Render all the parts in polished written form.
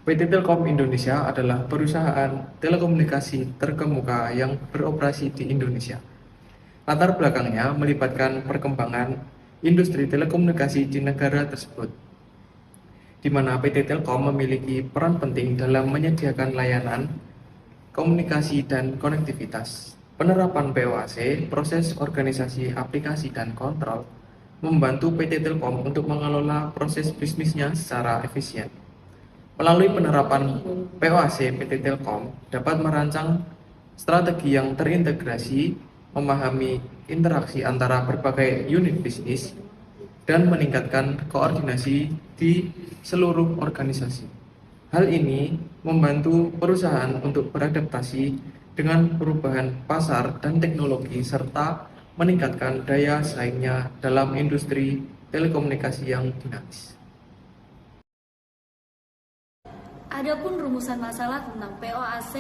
PT Telkom Indonesia adalah perusahaan telekomunikasi terkemuka yang beroperasi di Indonesia. Latar belakangnya melibatkan perkembangan industri telekomunikasi di negara tersebut, di mana PT Telkom memiliki peran penting dalam menyediakan layanan, komunikasi, dan konektivitas. Penerapan POAC, proses organisasi aplikasi dan kontrol, membantu PT Telkom untuk mengelola proses bisnisnya secara efisien. Melalui penerapan POAC, PT Telkom dapat merancang strategi yang terintegrasi, memahami interaksi antara berbagai unit bisnis, dan meningkatkan koordinasi di seluruh organisasi. Hal ini membantu perusahaan untuk beradaptasi dengan perubahan pasar dan teknologi serta meningkatkan daya saingnya dalam industri telekomunikasi yang dinamis. Adapun rumusan masalah tentang POAC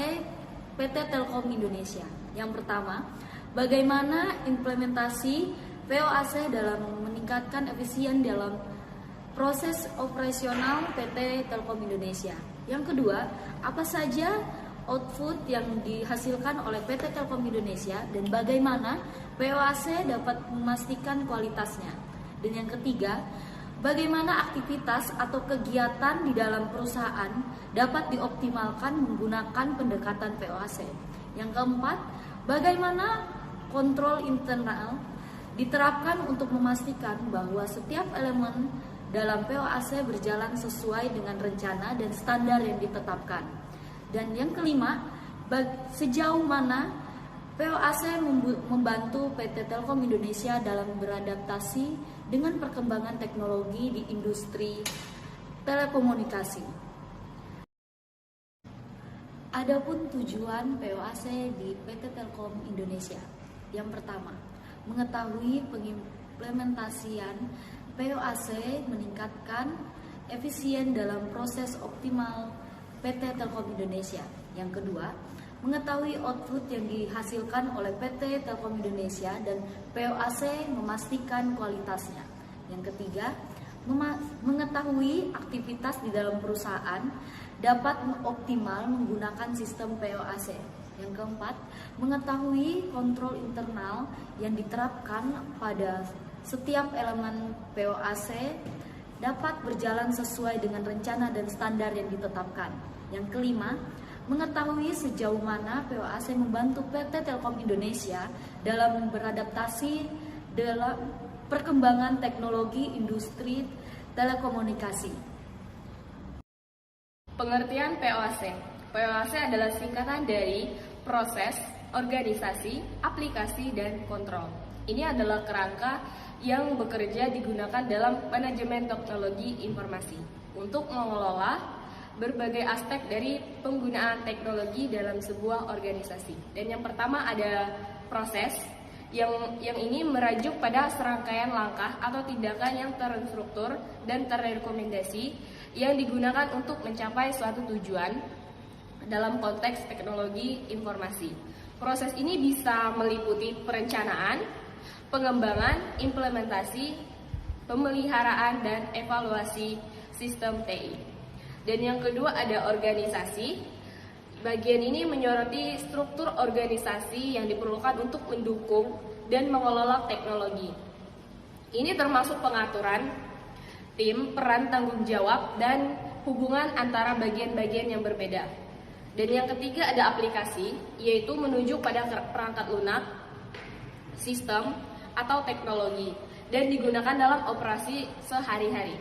PT Telkom Indonesia. Yang pertama, bagaimana implementasi POAC dalam meningkatkan efisien dalam proses operasional PT Telkom Indonesia. Yang kedua, apa saja output yang dihasilkan oleh PT Telkom Indonesia dan bagaimana POAC dapat memastikan kualitasnya. Dan yang ketiga, bagaimana aktivitas atau kegiatan di dalam perusahaan dapat dioptimalkan menggunakan pendekatan POAC. Yang keempat, bagaimana kontrol internal diterapkan untuk memastikan bahwa setiap elemen dalam POAC berjalan sesuai dengan rencana dan standar yang ditetapkan. Dan yang kelima, sejauh mana POAC membantu PT Telkom Indonesia dalam beradaptasi dengan perkembangan teknologi di industri telekomunikasi. Adapun tujuan POAC di PT Telkom Indonesia. Yang pertama, mengetahui pengimplementasian POAC meningkatkan efisien dalam proses optimal PT Telkom Indonesia. Yang kedua, mengetahui output yang dihasilkan oleh PT Telkom Indonesia dan POAC memastikan kualitasnya. Yang ketiga, mengetahui aktivitas di dalam perusahaan dapat optimal menggunakan sistem POAC. Yang keempat, mengetahui kontrol internal yang diterapkan pada setiap elemen POAC dapat berjalan sesuai dengan rencana dan standar yang ditetapkan. Yang kelima, mengetahui sejauh mana POAC membantu PT Telkom Indonesia dalam beradaptasi dalam perkembangan teknologi industri telekomunikasi. Pengertian POAC. POAC adalah singkatan dari proses, organisasi, aplikasi, dan kontrol. Ini adalah kerangka yang bekerja digunakan dalam manajemen teknologi informasi untuk mengelola berbagai aspek dari penggunaan teknologi dalam sebuah organisasi. Dan yang pertama ada proses yang ini merajuk pada serangkaian langkah atau tindakan yang terstruktur dan terrekomendasi yang digunakan untuk mencapai suatu tujuan dalam konteks teknologi informasi. Proses ini bisa meliputi perencanaan, pengembangan, implementasi, pemeliharaan, dan evaluasi sistem TI. Dan yang kedua ada organisasi. Bagian ini menyoroti struktur organisasi yang diperlukan untuk mendukung dan mengelola teknologi. Ini termasuk pengaturan tim, peran tanggung jawab, dan hubungan antara bagian-bagian yang berbeda. Dan yang ketiga ada aplikasi, yaitu menuju pada perangkat lunak, sistem, atau teknologi, dan digunakan dalam operasi sehari-hari.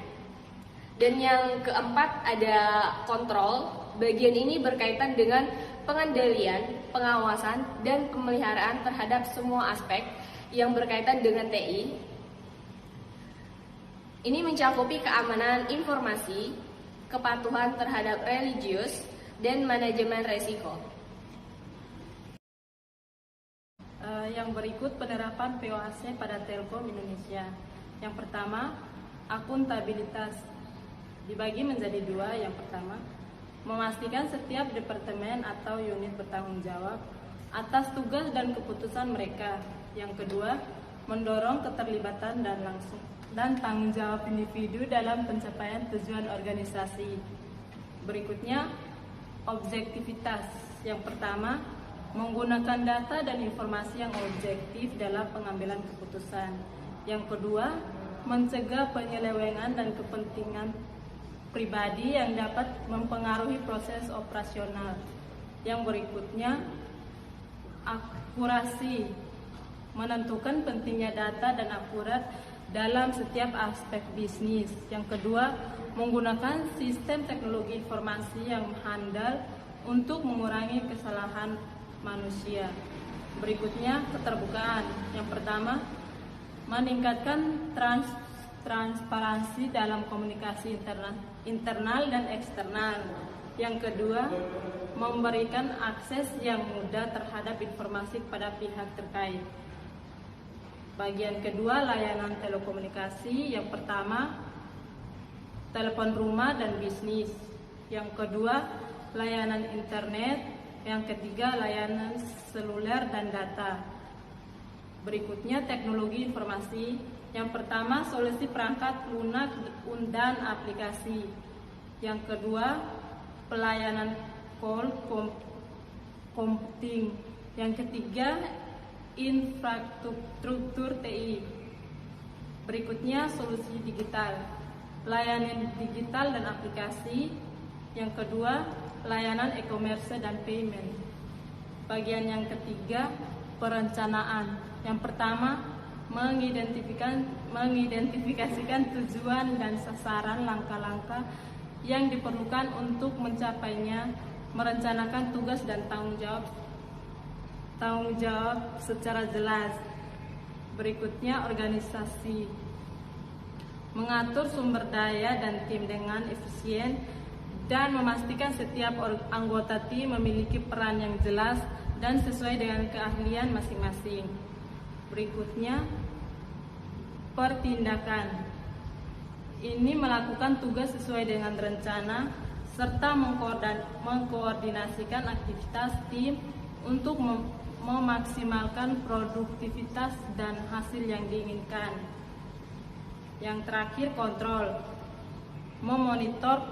Dan yang keempat ada kontrol. Bagian ini berkaitan dengan pengendalian, pengawasan, dan pemeliharaan terhadap semua aspek yang berkaitan dengan TI. Ini mencakupi keamanan informasi, kepatuhan terhadap religius, dan manajemen resiko. Yang berikut penerapan POAC pada Telkom Indonesia. Yang pertama, akuntabilitas. Dibagi menjadi dua. Yang pertama, memastikan setiap departemen atau unit bertanggung jawab atas tugas dan keputusan mereka. Yang kedua, mendorong keterlibatan dan tanggung jawab individu dalam pencapaian tujuan organisasi. Berikutnya, objektivitas. Yang pertama, menggunakan data dan informasi yang objektif dalam pengambilan keputusan. Yang kedua, mencegah penyelewengan dan kepentingan pribadi yang dapat mempengaruhi proses operasional. Yang berikutnya, akurasi, menentukan pentingnya data dan akurat dalam setiap aspek bisnis. Yang kedua, menggunakan sistem teknologi informasi yang handal untuk mengurangi kesalahan manusia. Berikutnya, keterbukaan. Yang pertama, meningkatkan transparansi dalam komunikasi internal dan eksternal. Yang kedua, memberikan akses yang mudah terhadap informasi kepada pihak terkait. Bagian kedua, layanan telekomunikasi. Yang pertama, telepon rumah dan bisnis. Yang kedua, layanan internet. Yang ketiga, layanan seluler dan data. Berikutnya, teknologi informasi. Yang pertama, solusi perangkat lunak dan aplikasi. Yang kedua, pelayanan call computing. Yang ketiga, infrastruktur TI. Berikutnya, solusi digital, layanan digital dan aplikasi. Yang kedua, layanan e-commerce dan payment. Bagian yang ketiga, perencanaan. Yang pertama, mengidentifikasikan tujuan dan sasaran langkah-langkah yang diperlukan untuk mencapainya, merencanakan tugas dan tanggung jawab secara jelas. Berikutnya, organisasi, mengatur sumber daya dan tim dengan efisien dan memastikan setiap anggota tim memiliki peran yang jelas dan sesuai dengan keahlian masing-masing. Berikutnya, pertindakan. Ini melakukan tugas sesuai dengan rencana serta mengkoordinasikan aktivitas tim untuk memaksimalkan produktivitas dan hasil yang diinginkan. Yang terakhir, kontrol. Memonitor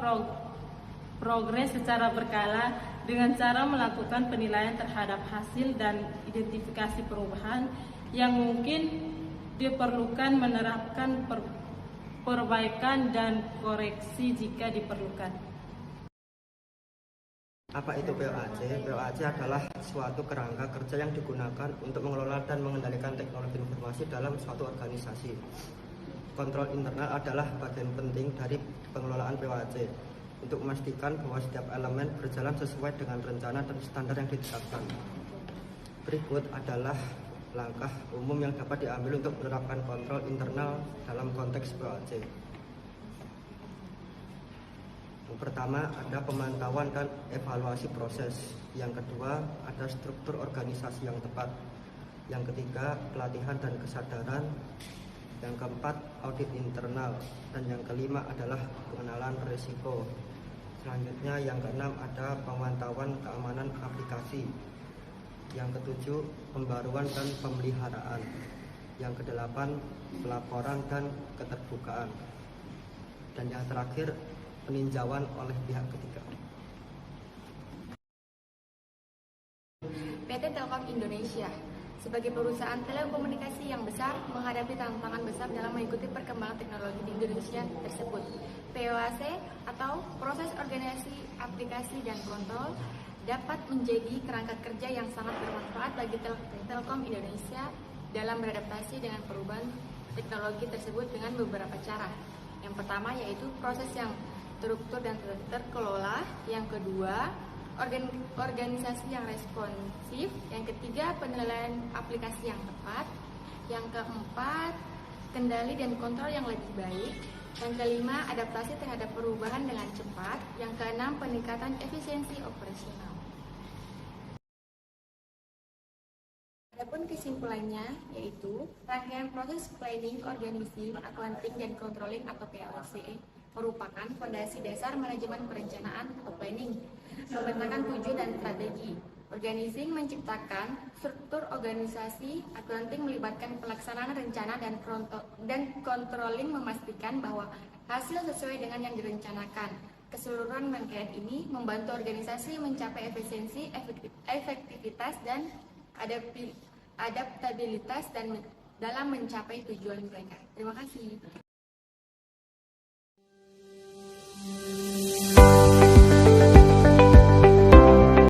progres secara berkala dengan cara melakukan penilaian terhadap hasil dan identifikasi perubahan yang mungkin diperlukan, menerapkan perbaikan dan koreksi jika diperlukan. Apa itu POAC? POAC adalah suatu kerangka kerja yang digunakan untuk mengelola dan mengendalikan teknologi informasi dalam suatu organisasi. Kontrol internal adalah bagian penting dari pengelolaan POAC untuk memastikan bahwa setiap elemen berjalan sesuai dengan rencana dan standar yang ditetapkan. Berikut adalah langkah umum yang dapat diambil untuk menerapkan kontrol internal dalam konteks POAC. Yang pertama, ada pemantauan dan evaluasi proses. Yang kedua, ada struktur organisasi yang tepat. Yang ketiga, pelatihan dan kesadaran. Yang keempat, audit internal. Dan yang kelima adalah pengenalan risiko. Selanjutnya, yang keenam, ada pemantauan keamanan aplikasi. Yang ketujuh, pembaruan dan pemeliharaan. Yang kedelapan, pelaporan dan keterbukaan. Dan yang terakhir, peninjauan oleh pihak ketiga. PT Telkom Indonesia sebagai perusahaan telekomunikasi yang besar menghadapi tantangan besar dalam mengikuti perkembangan teknologi di Indonesia tersebut. POAC atau proses organisasi, aplikasi, dan kontrol dapat menjadi kerangka kerja yang sangat bermanfaat bagi Telkom Indonesia dalam beradaptasi dengan perubahan teknologi tersebut dengan beberapa cara. Yang pertama yaitu proses yang terstruktur dan terkelola. Yang kedua, organisasi yang responsif. Yang ketiga, penilaian aplikasi yang tepat. Yang keempat, kendali dan kontrol yang lebih baik. Yang kelima, adaptasi terhadap perubahan dengan cepat. Yang keenam, peningkatan efisiensi operasional. Adapun kesimpulannya yaitu rangkaian proses planning, organizing, accounting, dan controlling atau POAC merupakan fondasi dasar manajemen perencanaan atau planning, memetakan tujuan dan strategi. Organizing menciptakan struktur organisasi, accounting melibatkan pelaksanaan rencana, dan controlling memastikan bahwa hasil sesuai dengan yang direncanakan. Keseluruhan rangkaian ini membantu organisasi mencapai efisiensi, efektivitas, dan adaptabilitas dan dalam mencapai tujuan mereka. Terima kasih.